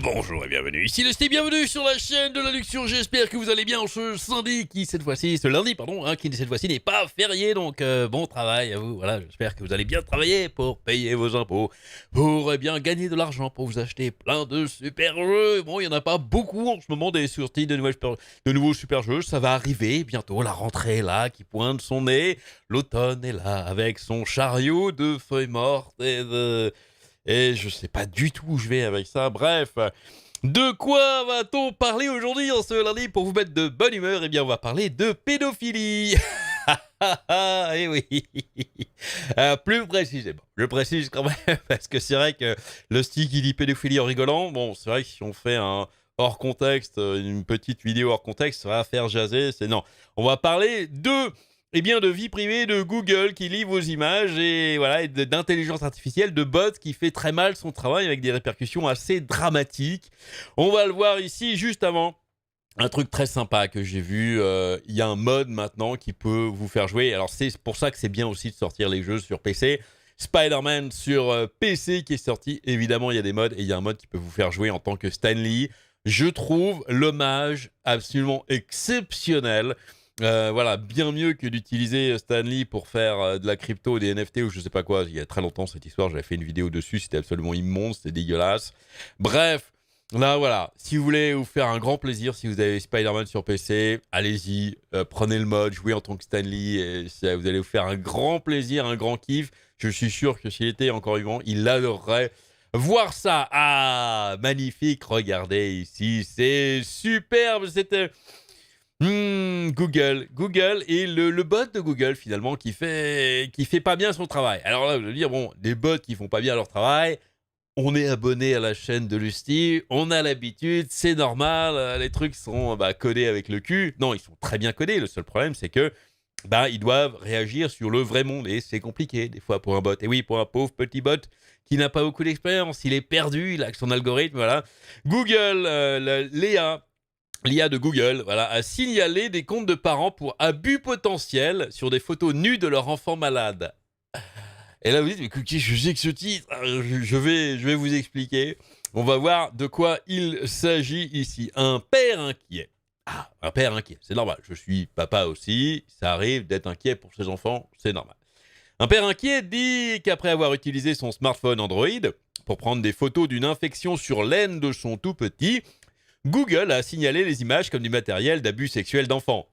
Bonjour et bienvenue, ici le Steve, bienvenue sur la chaîne de la Luxure, j'espère que vous allez bien ce lundi qui cette fois-ci n'est pas férié, donc bon travail à vous, voilà, j'espère que vous allez bien travailler pour payer vos impôts, pour bien gagner de l'argent, pour vous acheter plein de super jeux. Bon, il n'y en a pas beaucoup en ce moment des sorties de nouveaux super jeux, ça va arriver bientôt, la rentrée est là qui pointe son nez, l'automne est là avec son chariot de feuilles mortes et je sais pas du tout où je vais avec ça. Bref, de quoi va-t-on parler aujourd'hui en ce lundi pour vous mettre de bonne humeur? Eh bien, on va parler de pédophilie. Eh oui. Plus précisément, je précise quand même, parce que c'est vrai que le stick qui dit pédophilie en rigolant, bon, c'est vrai que si on fait un hors contexte, une petite vidéo hors contexte, ça va faire jaser. Non, on va parler de vie privée de Google qui lit vos images et voilà, et d'intelligence artificielle, de bot qui fait très mal son travail avec des répercussions assez dramatiques. On va le voir ici juste avant. Un truc très sympa que j'ai vu, il y a un mode maintenant qui peut vous faire jouer. Alors c'est pour ça que c'est bien aussi de sortir les jeux sur PC. Spider-Man sur PC qui est sorti. Évidemment, il y a des modes et il y a un mode qui peut vous faire jouer en tant que Stan Lee. Je trouve l'hommage absolument exceptionnel. Voilà, bien mieux que d'utiliser Stan Lee pour faire de la crypto, des NFT ou je sais pas quoi. Il y a très longtemps cette histoire, j'avais fait une vidéo dessus, c'était absolument immonde, c'était dégueulasse. Bref, là voilà, si vous voulez vous faire un grand plaisir, si vous avez Spider-Man sur PC, allez-y, prenez le mode, jouez en tant que Stan Lee et vous allez vous faire un grand plaisir, un grand kiff. Je suis sûr que s'il était encore vivant, il adorerait voir ça. Ah, magnifique, regardez ici, c'est superbe, c'était... Google et le bot de Google finalement qui fait pas bien son travail. Alors là, je veux dire, bon, des bots qui font pas bien leur travail, on est abonné à la chaîne de Lusty, on a l'habitude, c'est normal, les trucs sont codés avec le cul. Non, ils sont très bien codés, le seul problème c'est que ils doivent réagir sur le vrai monde et c'est compliqué des fois pour un bot. Et oui, pour un pauvre petit bot qui n'a pas beaucoup d'expérience, il est perdu, il a que son algorithme, voilà. Google, l'IA de Google, voilà, a signalé des comptes de parents pour abus potentiels sur des photos nues de leur enfant malade. Et là, vous dites, mais Cookie, je sais que ce titre, je vais vous expliquer. On va voir de quoi il s'agit ici. Un père inquiet. Ah, un père inquiet, c'est normal. Je suis papa aussi, ça arrive d'être inquiet pour ses enfants, c'est normal. Un père inquiet dit qu'après avoir utilisé son smartphone Android pour prendre des photos d'une infection sur l'aine de son tout petit, Google a signalé les images comme du matériel d'abus sexuel d'enfants.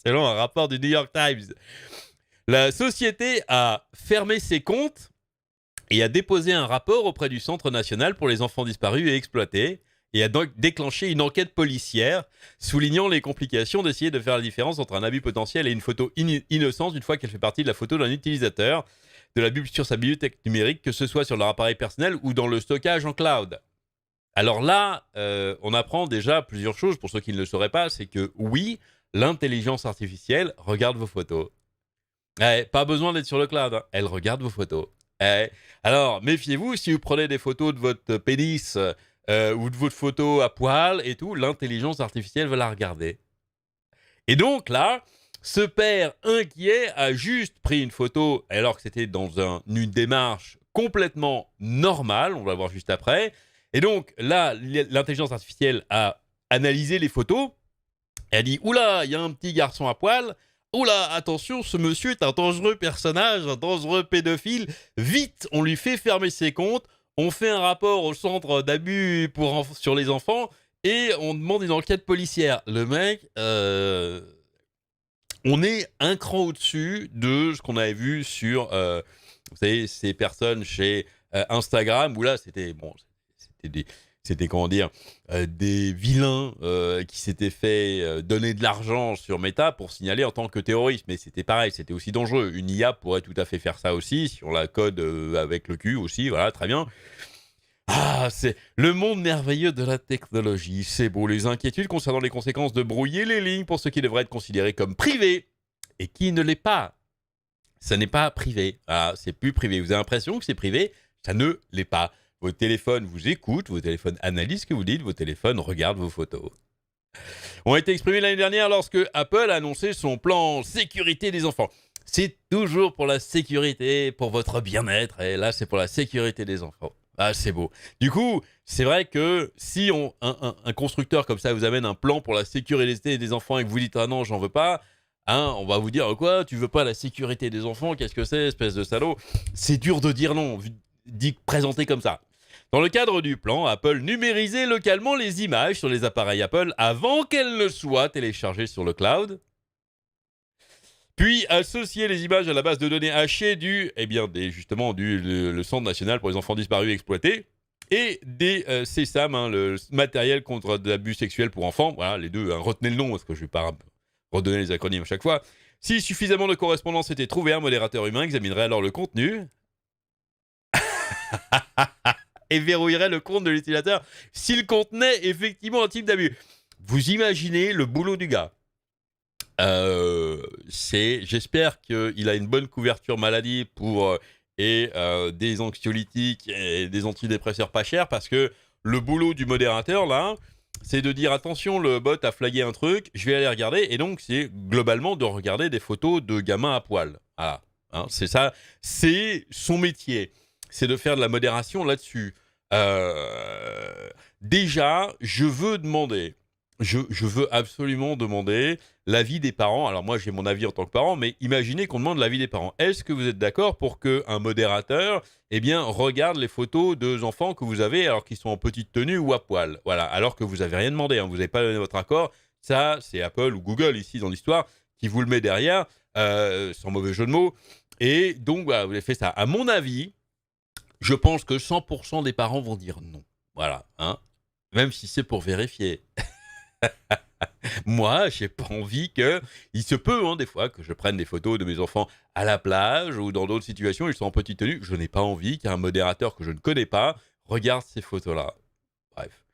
Selon un rapport du New York Times, la société a fermé ses comptes et a déposé un rapport auprès du Centre national pour les enfants disparus et exploités et a donc déclenché une enquête policière soulignant les complications d'essayer de faire la différence entre un abus potentiel et une photo innocente une fois qu'elle fait partie de la photo d'un utilisateur, de la sur sa bibliothèque numérique, que ce soit sur leur appareil personnel ou dans le stockage en cloud. Alors là, on apprend déjà plusieurs choses pour ceux qui ne le sauraient pas, c'est que oui, l'intelligence artificielle regarde vos photos. Pas besoin d'être sur le cloud, hein. Elle regarde vos photos. Alors, méfiez-vous, si vous prenez des photos de votre pénis ou de votre photo à poil et tout, l'intelligence artificielle va la regarder. Et donc là, ce père inquiet a juste pris une photo alors que c'était dans une démarche complètement normale, on va le voir juste après. Et donc là, l'intelligence artificielle a analysé les photos et a dit « Oula, il y a un petit garçon à poil. Oula, attention, ce monsieur est un dangereux personnage, un dangereux pédophile. Vite, on lui fait fermer ses comptes, on fait un rapport au centre d'abus sur les enfants et on demande une enquête policière. » Le mec... on est un cran au-dessus de ce qu'on avait vu sur, vous savez, ces personnes chez Instagram, où là, c'était comment dire, des vilains qui s'étaient fait donner de l'argent sur Meta pour signaler en tant que terroriste. Mais c'était pareil, c'était aussi dangereux. Une IA pourrait tout à fait faire ça aussi, si on la code avec le cul aussi, voilà, très bien. Ah, c'est le monde merveilleux de la technologie. C'est beau. Les inquiétudes concernant les conséquences de brouiller les lignes pour ce qui devrait être considéré comme privé et qui ne l'est pas. Ça n'est pas privé. Ah, c'est plus privé. Vous avez l'impression que c'est privé, ça ne l'est pas. Vos téléphones vous écoutent, vos téléphones analysent ce que vous dites, vos téléphones regardent vos photos. Ont été exprimés l'année dernière lorsque Apple a annoncé son plan sécurité des enfants. C'est toujours pour la sécurité, pour votre bien-être, et là c'est pour la sécurité des enfants. Ah, c'est beau. Du coup, c'est vrai que si un constructeur comme ça vous amène un plan pour la sécurité des enfants et que vous dites ah non, j'en veux pas, hein, on va vous dire quoi, tu veux pas la sécurité des enfants, qu'est-ce que c'est, espèce de salaud. C'est dur de dire non, dit présenté comme ça. Dans le cadre du plan, Apple numérisait localement les images sur les appareils Apple avant qu'elles ne soient téléchargées sur le cloud. Puis associer les images à la base de données hachée justement le Centre national pour les enfants disparus et exploités et des CSAM, hein, le matériel contre l'abus sexuel pour enfants. Voilà, les deux, hein, retenez le nom parce que je ne vais pas redonner les acronymes à chaque fois. Si suffisamment de correspondance était trouvée, un modérateur humain examinerait alors le contenu et verrouillerait le compte de l'utilisateur s'il contenait effectivement un type d'abus. Vous imaginez le boulot du gars. J'espère qu'il a une bonne couverture maladie des anxiolytiques et des antidépresseurs pas chers, parce que le boulot du modérateur là, c'est de dire attention, le bot a flagué un truc, je vais aller regarder, et donc c'est globalement de regarder des photos de gamins à poil. Ah, hein, c'est ça, c'est son métier, c'est de faire de la modération là-dessus. Déjà, je veux absolument demander l'avis des parents. Alors moi, j'ai mon avis en tant que parent, mais imaginez qu'on demande l'avis des parents. Est-ce que vous êtes d'accord pour qu'un modérateur regarde les photos de enfants que vous avez alors qu'ils sont en petite tenue ou à poil? Voilà, alors que vous n'avez rien demandé, hein, vous n'avez pas donné votre accord. Ça, c'est Apple ou Google ici dans l'histoire qui vous le met derrière, sans mauvais jeu de mots. Et donc, voilà, vous avez fait ça. À mon avis, je pense que 100% des parents vont dire non. Voilà, hein. Même si c'est pour vérifier. Moi, j'ai pas envie que... Il se peut, hein, des fois, que je prenne des photos de mes enfants à la plage ou dans d'autres situations, ils sont en petite tenue. Je n'ai pas envie qu'un modérateur que je ne connais pas regarde ces photos-là. Bref.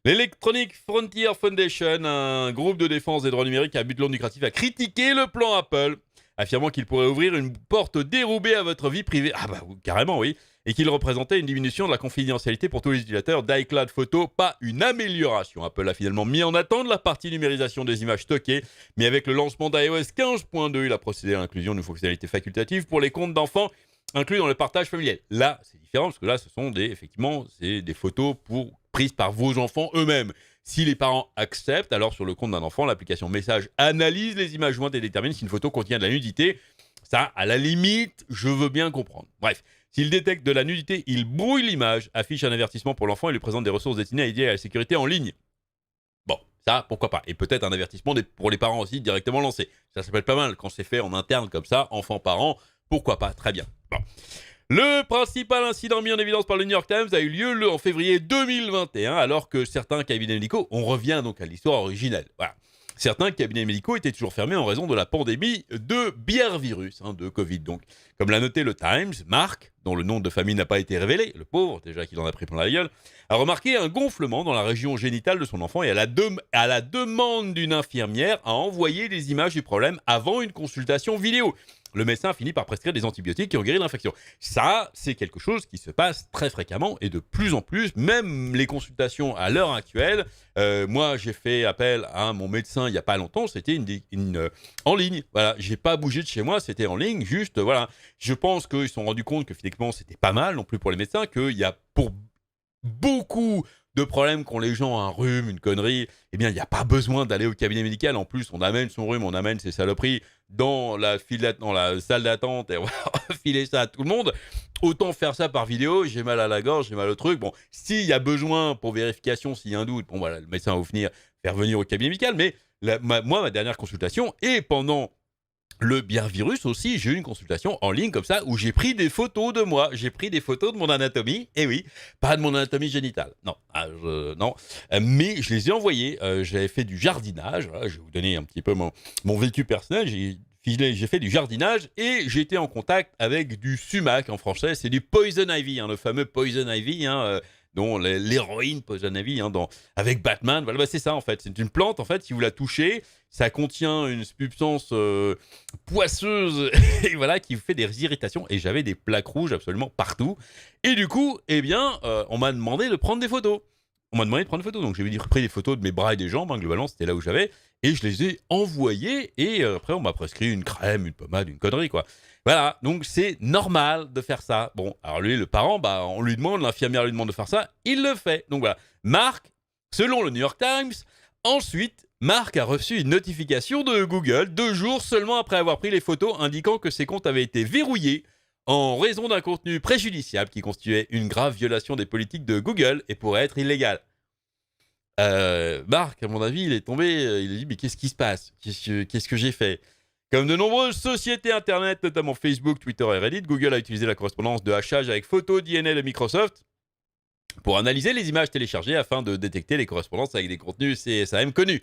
L'Electronic Frontier Foundation, un groupe de défense des droits numériques à but non lucratif, a critiqué le plan Apple, affirmant qu'il pourrait ouvrir une porte dérobée à votre vie privée. Ah bah, carrément, oui. Et qu'il représentait une diminution de la confidentialité pour tous les utilisateurs d'iCloud Photo, pas une amélioration. Apple a finalement mis en attente la partie numérisation des images stockées, mais avec le lancement d'iOS 15.2, il a procédé à l'inclusion d'une fonctionnalité facultative pour les comptes d'enfants inclus dans le partage familial. Là, c'est différent, parce que là, ce sont des photos prises par vos enfants eux-mêmes. Si les parents acceptent, alors sur le compte d'un enfant, l'application Message analyse les images jointes et détermine si une photo contient de la nudité. Ça, à la limite, je veux bien comprendre. Bref. S'il détecte de la nudité, il brouille l'image, affiche un avertissement pour l'enfant et lui présente des ressources destinées à aider à la sécurité en ligne. Bon, ça, pourquoi pas. Et peut-être un avertissement pour les parents aussi directement lancé. Ça peut être pas mal quand c'est fait en interne comme ça, enfant-parent, pourquoi pas, très bien. Bon. Le principal incident mis en évidence par le New York Times a eu lieu en février 2021, alors que certains cabinets médicaux, on revient donc à l'histoire originelle, voilà. Certains cabinets médicaux étaient toujours fermés en raison de la pandémie de bière-virus, de Covid donc. Comme l'a noté le Times, Marc, dont le nom de famille n'a pas été révélé, le pauvre, déjà qu'il en a pris plein la gueule, a remarqué un gonflement dans la région génitale de son enfant et à la demande d'une infirmière a envoyé des images du problème avant une consultation vidéo. Le médecin a fini par prescrire des antibiotiques qui ont guéri l'infection. Ça, c'est quelque chose qui se passe très fréquemment et de plus en plus, même les consultations à l'heure actuelle. Moi, j'ai fait appel à mon médecin il n'y a pas longtemps, c'était en ligne. Voilà, j'ai pas bougé de chez moi, c'était en ligne, juste, voilà. Je pense qu'ils se sont rendus compte que finalement, c'était pas mal non plus pour les médecins, qu'il y a pour beaucoup de problèmes qu'ont les gens, un rhume, une connerie, eh bien, il n'y a pas besoin d'aller au cabinet médical. En plus, on amène son rhume, on amène ses saloperies dans la salle d'attente et on va filer ça à tout le monde. Autant faire ça par vidéo, j'ai mal à la gorge, j'ai mal au truc. Bon, s'il y a besoin pour vérification, s'il y a un doute, bon voilà, le médecin va faire venir au cabinet médical. Mais ma dernière consultation, et pendant le bière-virus aussi, j'ai eu une consultation en ligne comme ça où j'ai pris des photos de moi. J'ai pris des photos de mon anatomie. Et oui, pas de mon anatomie génitale. Non, non. Mais je les ai envoyées. J'avais fait du jardinage. Voilà, je vais vous donner un petit peu mon vécu personnel. J'ai fait du jardinage et j'ai été en contact avec du sumac en français. C'est du poison ivy, le fameux poison ivy, dont l'héroïne Poison Ivy, avec Batman. Voilà, c'est ça en fait. C'est une plante en fait. Si vous la touchez, ça contient une substance poisseuse et voilà qui vous fait des irritations. Et j'avais des plaques rouges absolument partout. Et du coup, on m'a demandé de prendre des photos. on m'a demandé de prendre des photos. Donc j'ai pris des photos de mes bras et des jambes, globalement, c'était là où j'avais. Et je les ai envoyées. Et après, on m'a prescrit une crème, une pommade, une connerie, quoi. Voilà, donc c'est normal de faire ça. Bon, alors lui, le parent, on lui demande, l'infirmière lui demande de faire ça, il le fait. Donc voilà, Mark, selon le New York Times, ensuite, Mark a reçu une notification de Google 2 jours seulement après avoir pris les photos indiquant que ses comptes avaient été verrouillés en raison d'un contenu préjudiciable qui constituait une grave violation des politiques de Google et pourrait être illégal. Mark, à mon avis, il est tombé, il a dit mais qu'est-ce qui se passe ? Qu'est-ce que j'ai fait ? Comme de nombreuses sociétés internet, notamment Facebook, Twitter et Reddit, Google a utilisé la correspondance de hachage avec PhotoDNA de Microsoft pour analyser les images téléchargées afin de détecter les correspondances avec des contenus CSAM connus.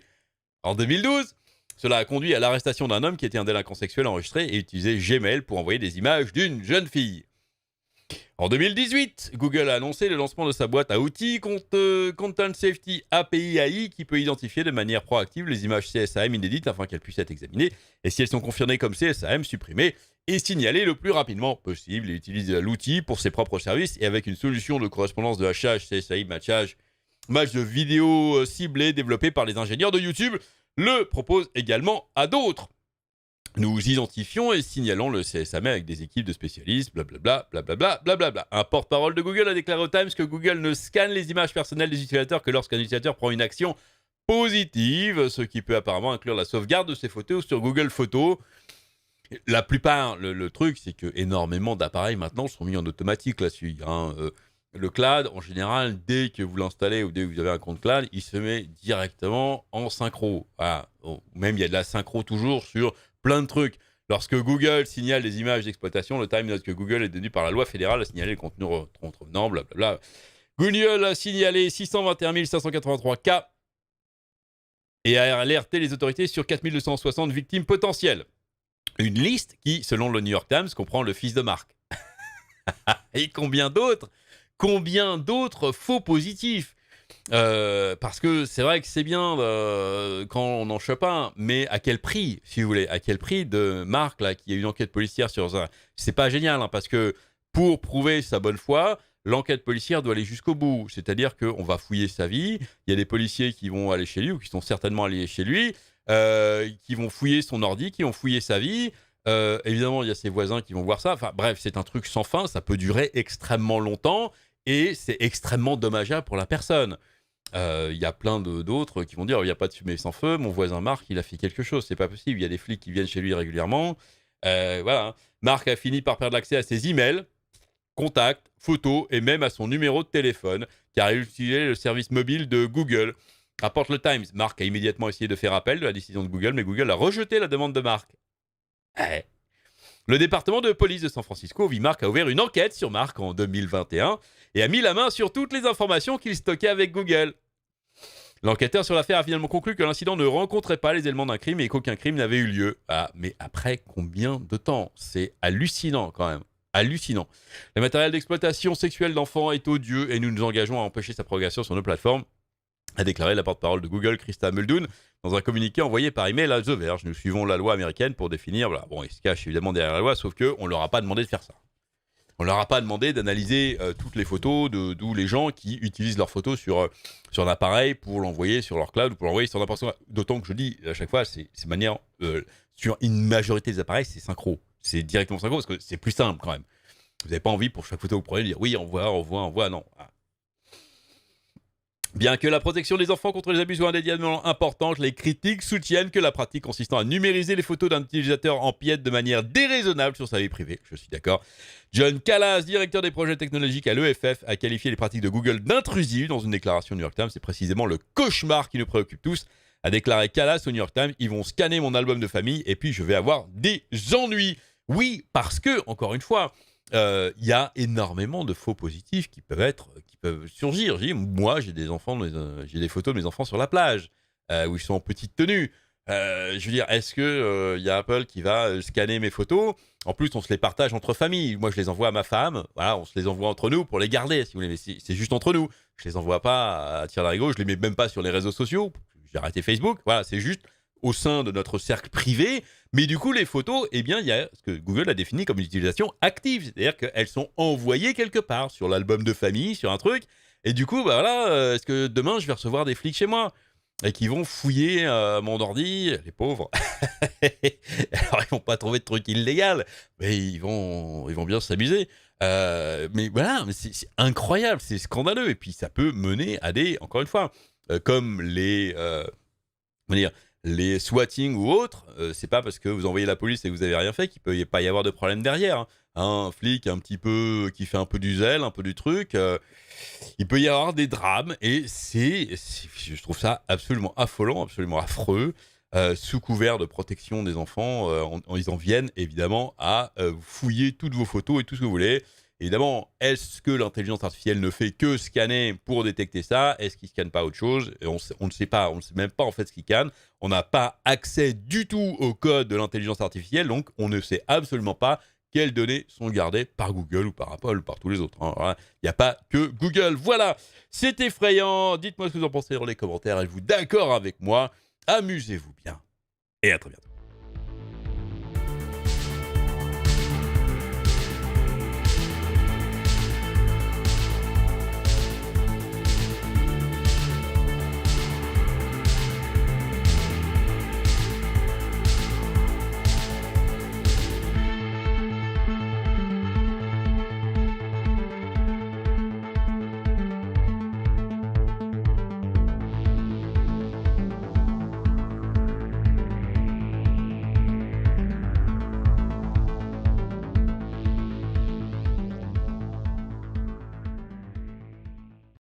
En 2012, cela a conduit à l'arrestation d'un homme qui était un délinquant sexuel enregistré et utilisait Gmail pour envoyer des images d'une jeune fille. En 2018, Google a annoncé le lancement de sa boîte à outils Content Safety API AI qui peut identifier de manière proactive les images CSAM inédites afin qu'elles puissent être examinées et si elles sont confirmées comme CSAM, supprimées et signalées le plus rapidement possible. Il utilise l'outil pour ses propres services et avec une solution de correspondance de hachage CSAI match de vidéos ciblées développées par les ingénieurs de YouTube, le propose également à d'autres. Nous identifions et signalons le CSAM avec des équipes de spécialistes, blablabla, blablabla, blablabla. Un porte-parole de Google a déclaré au Times que Google ne scanne les images personnelles des utilisateurs que lorsqu'un utilisateur prend une action positive, ce qui peut apparemment inclure la sauvegarde de ses photos sur Google Photos. La plupart, le truc, c'est que énormément d'appareils maintenant sont mis en automatique là-dessus. Le cloud, en général, dès que vous l'installez ou dès que vous avez un compte cloud, il se met directement en synchro. Voilà. Même il y a de la synchro toujours sur plein de trucs. Lorsque Google signale des images d'exploitation, le Time note que Google est tenu par la loi fédérale à signaler le contenu revenant, blablabla. Google a signalé 621 583 cas et a alerté les autorités sur 4260 victimes potentielles. Une liste qui, selon le New York Times, comprend le fils de Mark. Et combien d'autres faux positifs parce que c'est vrai que c'est bien quand on en chope un, mais à quel prix, si vous voulez, à quel prix de Mark, là, qui a eu une enquête policière sur ça. C'est pas génial, hein, parce que pour prouver sa bonne foi, l'enquête policière doit aller jusqu'au bout. C'est-à-dire qu'on va fouiller sa vie, il y a des policiers qui vont aller chez lui, ou qui sont certainement allés chez lui, qui vont fouiller son ordi, qui vont fouiller sa vie. Évidemment, il y a ses voisins qui vont voir ça. Enfin bref, c'est un truc sans fin, ça peut durer extrêmement longtemps, et c'est extrêmement dommageable pour la personne. Il y a plein d'autres qui vont dire il n'y a pas de fumée sans feu, mon voisin Marc il a fait quelque chose, c'est pas possible, il y a des flics qui viennent chez lui régulièrement. Voilà. Marc a fini par perdre l'accès à ses emails, contacts, photos et même à son numéro de téléphone car il utilisait le service mobile de Google. Rapporte le Times. Marc a immédiatement essayé de faire appel de la décision de Google, mais Google a rejeté la demande de Marc. Le département de police de San Francisco, Marc a ouvert une enquête sur Marc en 2021 et a mis la main sur toutes les informations qu'il stockait avec Google. L'enquêteur sur l'affaire a finalement conclu que l'incident ne rencontrait pas les éléments d'un crime et qu'aucun crime n'avait eu lieu. Ah, mais après combien de temps ? C'est hallucinant quand même. Hallucinant. Le matériel d'exploitation sexuelle d'enfants est odieux et nous nous engageons à empêcher sa propagation sur nos plateformes, a déclaré la porte-parole de Google, Krista Muldoon, dans un communiqué envoyé par email à The Verge. Nous suivons la loi américaine pour définir... Voilà. Bon, ils se cachent évidemment derrière la loi, sauf qu'on ne leur a pas demandé de faire ça. On ne leur a pas demandé d'analyser toutes les photos d'où les gens qui utilisent leurs photos sur un appareil pour l'envoyer sur leur cloud ou pour l'envoyer sur n'importe quoi. D'autant que je dis à chaque fois, c'est manière... sur une majorité des appareils, c'est synchro. C'est directement synchro parce que c'est plus simple quand même. Vous n'avez pas envie pour chaque photo que vous prenez de dire oui, envoie, non. Bien que la protection des enfants contre les abus soit indéniablement importante, les critiques soutiennent que la pratique consistant à numériser les photos d'un utilisateur empiète de manière déraisonnable sur sa vie privée. Je suis d'accord. John Callas, directeur des projets technologiques à l'EFF, a qualifié les pratiques de Google d'intrusives dans une déclaration au New York Times. C'est précisément le cauchemar qui nous préoccupe tous, a déclaré Callas au New York Times. Ils vont scanner mon album de famille et puis je vais avoir des ennuis. Oui, parce que, encore une fois, il y a énormément de faux positifs qui peuvent surgir. Moi, j'ai des photos de mes enfants sur la plage où ils sont en petite tenue. Je veux dire, est-ce que y a Apple qui va scanner mes photos ? En plus, on se les partage entre familles. Moi, je les envoie à ma femme. Voilà, on se les envoie entre nous pour les garder, si vous voulez. Mais c'est juste entre nous. Je les envoie pas à tire-larigot. Je les mets même pas sur les réseaux sociaux. J'ai arrêté Facebook. Voilà, c'est juste au sein de notre cercle privé. Mais du coup, les photos, il y a ce que Google a défini comme une utilisation active. C'est-à-dire qu'elles sont envoyées quelque part sur l'album de famille, sur un truc. Et du coup, bah voilà, est-ce que demain je vais recevoir des flics chez moi et qui vont fouiller mon ordi, les pauvres. Alors ils vont pas trouver de trucs illégaux, mais ils vont bien s'amuser. Mais voilà, mais c'est incroyable, c'est scandaleux. Et puis ça peut mener à des, encore une fois, comme comment dire, les swatting ou autres, c'est pas parce que vous envoyez la police et que vous avez rien fait qu'il peut pas y avoir de problème derrière, hein. Un flic un petit peu qui fait un peu du zèle, un peu du truc, il peut y avoir des drames et je trouve ça absolument affolant, absolument affreux. Sous couvert de protection des enfants, ils en viennent évidemment à fouiller toutes vos photos et tout ce que vous voulez. Évidemment, est-ce que l'intelligence artificielle ne fait que scanner pour détecter ça? Est-ce qu'il ne scanne pas autre chose? Et on ne sait pas, on ne sait même pas en fait ce qu'il scanne. On n'a pas accès du tout au code de l'intelligence artificielle, donc on ne sait absolument pas quelles données sont gardées par Google ou par Apple ou par tous les autres, hein. Voilà. Il n'y a pas que Google. Voilà, c'est effrayant. Dites-moi ce que vous en pensez dans les commentaires. Êtes-vous d'accord avec moi? Amusez-vous bien et à très bientôt.